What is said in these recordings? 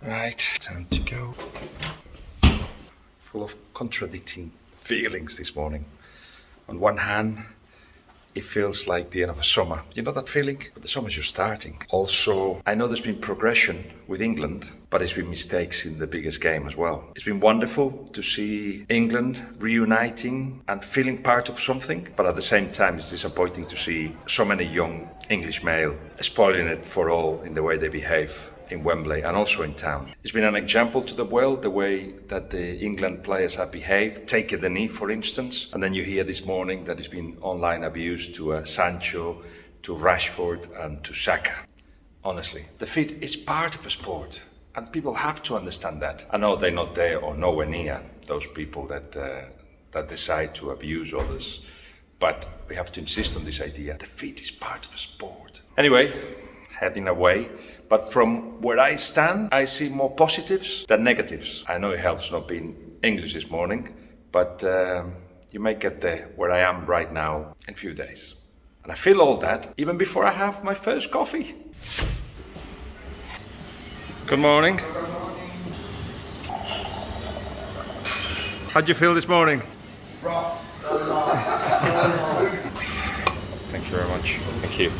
Right, time to go. Full of contradicting feelings this morning. On one hand, it feels like the end of a summer. You know that feeling? But the summer's just starting. Also, I know there's been progression with England, but there's been mistakes in the biggest game as well. It's been wonderful to see England reuniting and feeling part of something, but at the same time, it's disappointing to see so many young English male spoiling it for all in the way they behave in Wembley and also in town. It's been an example to the world, the way that the England players have behaved, taking the knee, for instance. And then you hear this morning that it's been online abuse to Sancho, to Rashford and to Saka. Honestly, defeat is part of a sport and people have to understand that. I know they're not there or nowhere near those people that decide to abuse others, but we have to insist on this idea. Defeat is part of a sport. Anyway, heading away. But from where I stand, I see more positives than negatives. I know it helps not being English this morning, but you may get there where I am right now in a few days. And I feel all that even before I have my first coffee. Good morning. How'd you feel this morning? Rough. Thank you very much. Thank you.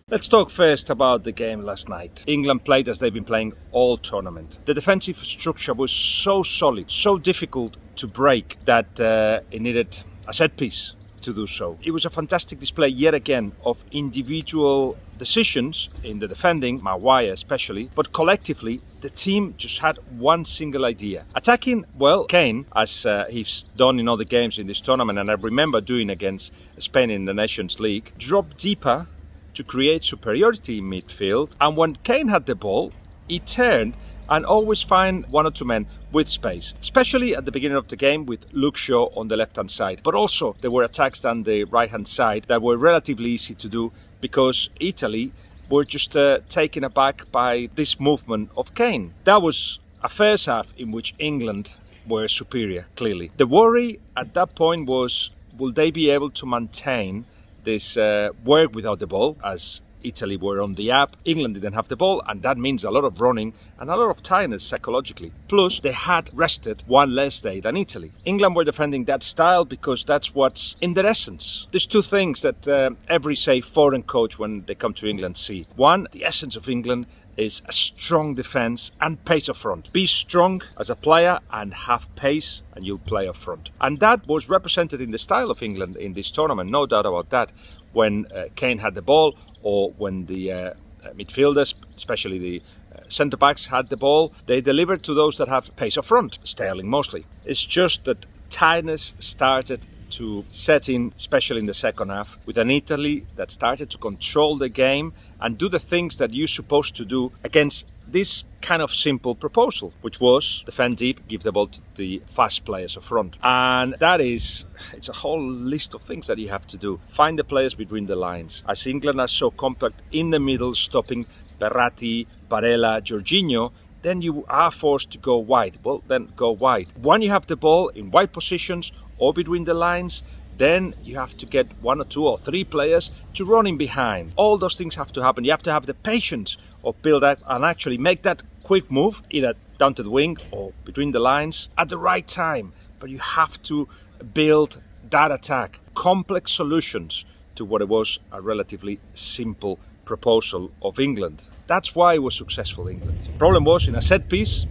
Let's talk first about the game last night. England played as they've been playing all tournament. The defensive structure was so solid, so difficult to break that it needed a set piece to do so. It was a fantastic display yet again of individual decisions in the defending, Maguire especially, but collectively the team just had one single idea. Attacking, well, Kane, as he's done in other games in this tournament, and I remember doing against Spain in the Nations League, dropped deeper to create superiority in midfield, and when Kane had the ball, he turned and always find one or two men with space, especially at the beginning of the game with Luke Shaw on the left-hand side. But also there were attacks down the right-hand side that were relatively easy to do because Italy were just taken aback by this movement of Kane. That was a first half in which England were superior, clearly. The worry at that point was, will they be able to maintain this work without the ball, as Italy were on the up. England didn't have the ball, and that means a lot of running and a lot of tiredness psychologically. Plus, they had rested one less day than Italy. England were defending that style because that's what's in their essence. There's two things that every, say, foreign coach when they come to England see. One, the essence of England is a strong defence and pace up front. Be strong as a player and have pace and you'll play up front. And that was represented in the style of England in this tournament, no doubt about that. When Kane had the ball or when the midfielders, especially the centre-backs, had the ball, they delivered to those that have pace up front, Sterling mostly. It's just that tiredness started to set in, especially in the second half, with an Italy that started to control the game and do the things that you're supposed to do against this kind of simple proposal, which was defend deep, give the ball to the fast players up front. And that is, it's a whole list of things that you have to do. Find the players between the lines. As England are so compact in the middle, stopping Verratti, Barella, Jorginho, then you are forced to go wide. Well, then go wide. When you have the ball in wide positions or between the lines, then you have to get one or two or three players to run in behind. All those things have to happen. You have to have the patience of build up and actually make that quick move, either down to the wing or between the lines at the right time. But you have to build that attack. Complex solutions to what it was a relatively simple proposal of England. That's why it was successful, England. The problem was, in a set piece,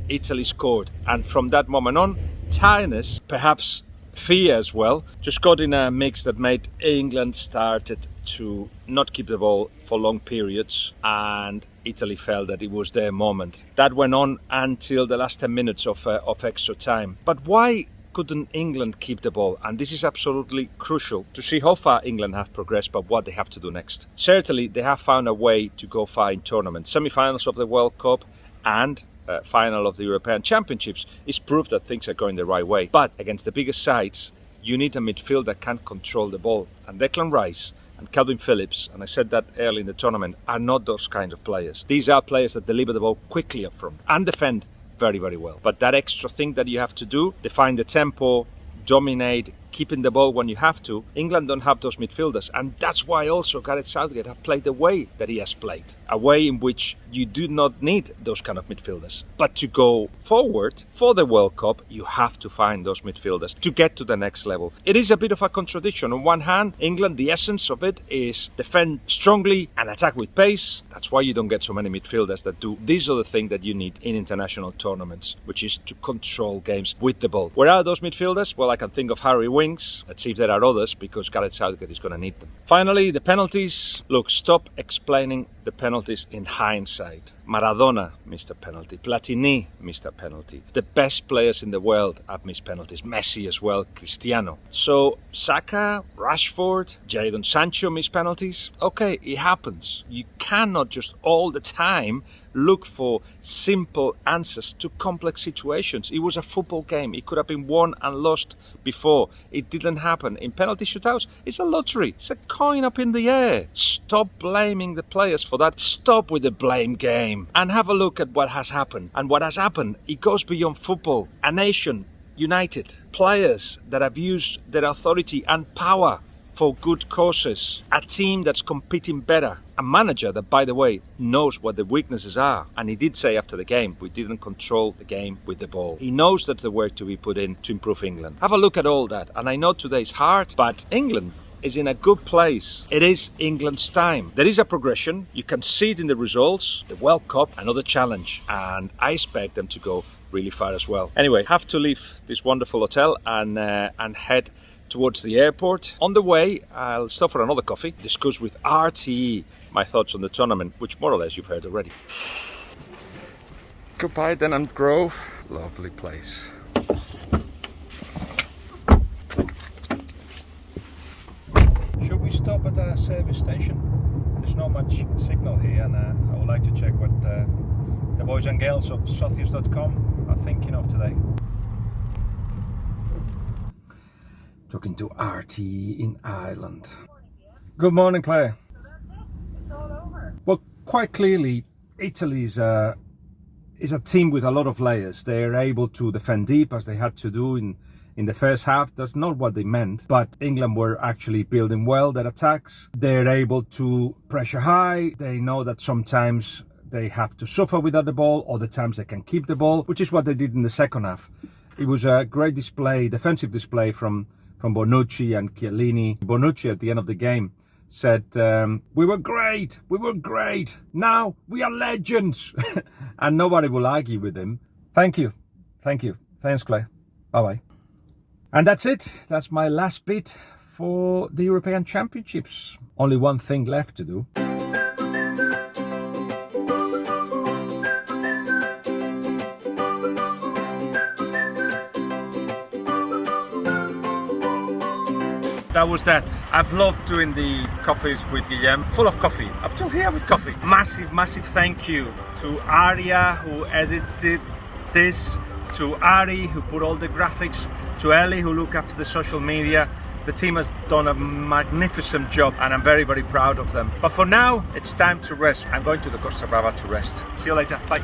Italy scored. And from that moment on, tiredness, perhaps fear as well, just got in a mix that made England started to not keep the ball for long periods, and Italy felt that it was their moment. That went on until the last 10 minutes of extra time. But why couldn't England keep the ball? And this is absolutely crucial to see how far England have progressed, but what they have to do next. Certainly, they have found a way to go far in tournaments. Semi-finals of the World Cup and final of the European Championships is proof that things are going the right way. But against the biggest sides, you need a midfield that can control the ball. And Declan Rice and Calvin Phillips, and I said that early in the tournament, are not those kind of players. These are players that deliver the ball quickly up front and defend very, very well. But that extra thing that you have to do, define the tempo, dominate, keeping the ball when you have to. England don't have those midfielders, and that's why also Gareth Southgate has played the way that he has played, a way in which you do not need those kind of midfielders. But to go forward for the World Cup, you have to find those midfielders to get to the next level. It is a bit of a contradiction. On one hand, England, the essence of it is defend strongly and attack with pace. That's why you don't get so many midfielders that do these are the things that you need in international tournaments, which is to control games with the ball. Where are those midfielders? Well, I can think of Harry Winks. Let's see if there are others, because Gareth Southgate is going to need them. Finally, the penalties. Look, stop explaining the penalties in hindsight. Maradona missed a penalty. Platini missed a penalty. The best players in the world have missed penalties. Messi as well, Cristiano. So Saka, Rashford, Jadon Sancho missed penalties. Okay, it happens. You cannot just all the time look for simple answers to complex situations. It was a football game. It could have been won and lost before. It didn't happen. In penalty shootouts, it's a lottery. It's a coin up in the air. Stop blaming the players for that. Stop with the blame game and have a look at what has happened. And what has happened, it goes beyond football. A nation united. Players that have used their authority and power for good causes. A team that's competing better. A manager that, by the way, knows what the weaknesses are. And he did say after the game, we didn't control the game with the ball. He knows that's the work to be put in to improve England. Have a look at all that. And I know today's hard, but England is in a good place. It is England's time. There is a progression. You can see it in the results. The World Cup, another challenge. And I expect them to go really far as well. Anyway, have to leave this wonderful hotel and head towards the airport. On the way, I'll stop for another coffee, discuss with RTE my thoughts on the tournament, which more or less you've heard already. Goodbye, Denham Grove. Lovely place. Should we stop at a service station? There's not much signal here, and I would like to check what the boys and girls of Socius.com are thinking of today. Talking to RT in Ireland. Good morning, Claire. It's all over. Well, quite clearly, Italy is a team with a lot of layers. They're able to defend deep as they had to do in the first half. That's not what they meant, but England were actually building well their attacks. They're able to pressure high. They know that sometimes they have to suffer without the ball, other times they can keep the ball, which is what they did in the second half. It was a great display, defensive display from Bonucci and Chiellini. Bonucci at the end of the game said, we were great, now we are legends. And nobody will argue with him. Thank you. Thanks, Claire. Bye-bye. And that's it. That's my last bit for the European Championships. Only one thing left to do. That was that. I've loved doing the coffees with Guillem, full of coffee, up till here with coffee. Massive thank you to Aria, who edited this, to Ari, who put all the graphics, to Ellie, who looked after the social media. The team has done a magnificent job and I'm very proud of them. But for now, it's time to rest. I'm going to the Costa Brava to rest. See you later. Bye.